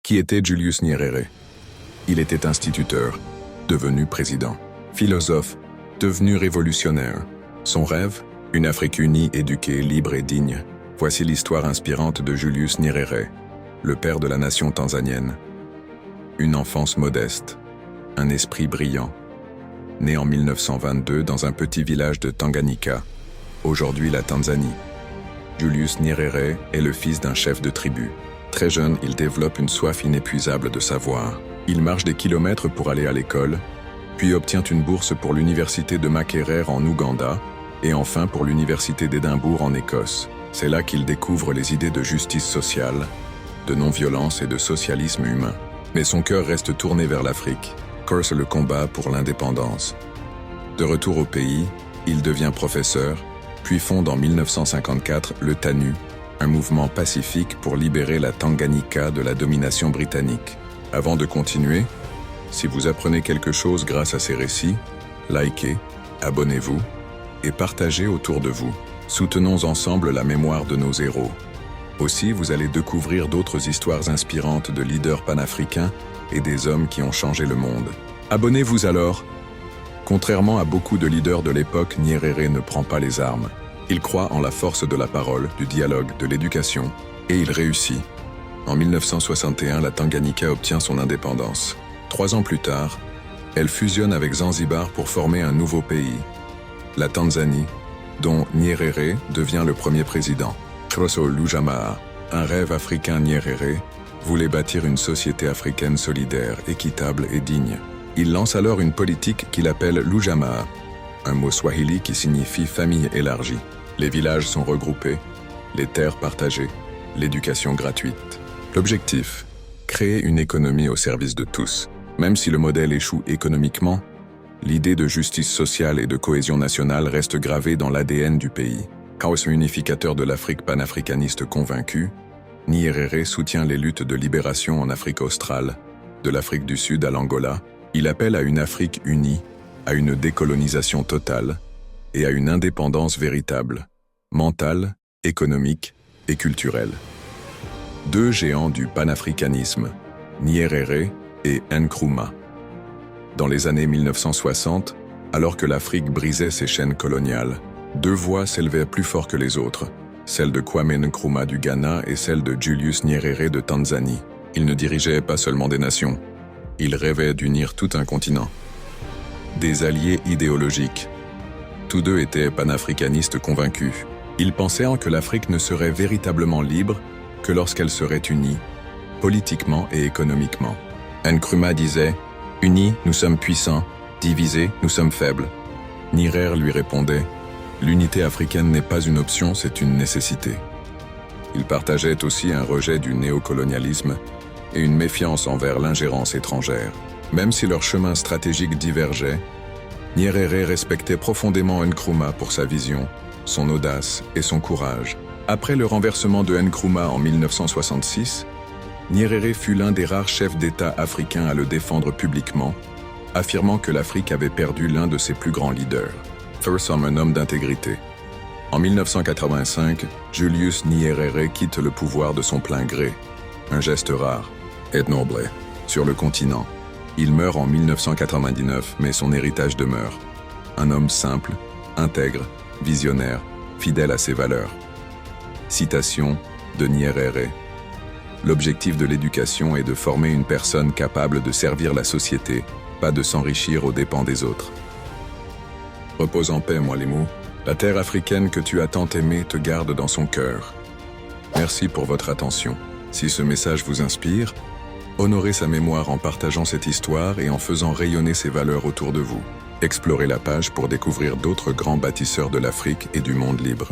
Qui était Julius Nyerere? Il était instituteur, devenu président. Philosophe, devenu révolutionnaire. Son rêve? Une Afrique unie, éduquée, libre et digne. Voici l'histoire inspirante de Julius Nyerere, le père de la nation tanzanienne. Une enfance modeste, un esprit brillant. Né en 1922 dans un petit village de Tanganyika, aujourd'hui la Tanzanie. Julius Nyerere est le fils d'un chef de tribu. Très jeune, il développe une soif inépuisable de savoir. Il marche des kilomètres pour aller à l'école, puis obtient une bourse pour l'université de Makerere en Ouganda, et enfin pour l'université d'Édimbourg en Écosse. C'est là qu'il découvre les idées de justice sociale, de non-violence et de socialisme humain. Mais son cœur reste tourné vers l'Afrique, corse le combat pour l'indépendance. De retour au pays, il devient professeur, puis fonde en 1954 le TANU, un mouvement pacifique pour libérer la Tanganyika de la domination britannique. Avant de continuer, si vous apprenez quelque chose grâce à ces récits, likez, abonnez-vous et partagez autour de vous. Soutenons ensemble la mémoire de nos héros. Aussi, vous allez découvrir d'autres histoires inspirantes de leaders panafricains et des hommes qui ont changé le monde. Abonnez-vous alors! Contrairement à beaucoup de leaders de l'époque, Nyerere ne prend pas les armes. Il croit en la force de la parole, du dialogue, de l'éducation, et il réussit. En 1961, la Tanganyika obtient son indépendance. 3 ans plus tard, elle fusionne avec Zanzibar pour former un nouveau pays, la Tanzanie, dont Nyerere devient le premier président. Crosso Lujamaa, un rêve africain. Nyerere voulait bâtir une société africaine solidaire, équitable et digne. Il lance alors une politique qu'il appelle Lujamaa, un mot swahili qui signifie famille élargie. Les villages sont regroupés, les terres partagées, l'éducation gratuite. L'objectif? Créer une économie au service de tous. Même si le modèle échoue économiquement, l'idée de justice sociale et de cohésion nationale reste gravée dans l'ADN du pays. Chaos unificateur de l'Afrique panafricaniste convaincu, Nyerere soutient les luttes de libération en Afrique australe, de l'Afrique du Sud à l'Angola. Il appelle à une Afrique unie, à une décolonisation totale et à une indépendance véritable, mentale, économique et culturelle. 2 géants du panafricanisme, Nyerere et Nkrumah. Dans les années 1960, alors que l'Afrique brisait ses chaînes coloniales, 2 voix s'élevaient plus fort que les autres, celle de Kwame Nkrumah du Ghana et celle de Julius Nyerere de Tanzanie. Ils ne dirigeaient pas seulement des nations, ils rêvaient d'unir tout un continent. Des alliés idéologiques. Tous 2 étaient panafricanistes convaincus. Ils pensaient que l'Afrique ne serait véritablement libre que lorsqu'elle serait unie, politiquement et économiquement. Nkrumah disait « Unis, nous sommes puissants, divisés, nous sommes faibles ». Nyerere lui répondait « L'unité africaine n'est pas une option, c'est une nécessité ». Ils partageaient aussi un rejet du néocolonialisme et une méfiance envers l'ingérence étrangère. Même si leurs chemins stratégiques divergeaient, Nyerere respectait profondément Nkrumah pour sa vision, son audace et son courage. Après le renversement de Nkrumah en 1966, Nyerere fut l'un des rares chefs d'État africains à le défendre publiquement, affirmant que l'Afrique avait perdu l'un de ses plus grands leaders. First, un homme d'intégrité. En 1985, Julius Nyerere quitte le pouvoir de son plein gré, un geste rare et noble. Sur le continent, il meurt en 1999, mais son héritage demeure. Un homme simple, intègre, visionnaire, fidèle à ses valeurs. Citation de Nyerere. L'objectif de l'éducation est de former une personne capable de servir la société, pas de s'enrichir aux dépens des autres. Repose en paix, Mwalimu. La terre africaine que tu as tant aimée te garde dans son cœur. Merci pour votre attention. Si ce message vous inspire, honorez sa mémoire en partageant cette histoire et en faisant rayonner ses valeurs autour de vous. Explorez la page pour découvrir d'autres grands bâtisseurs de l'Afrique et du monde libre.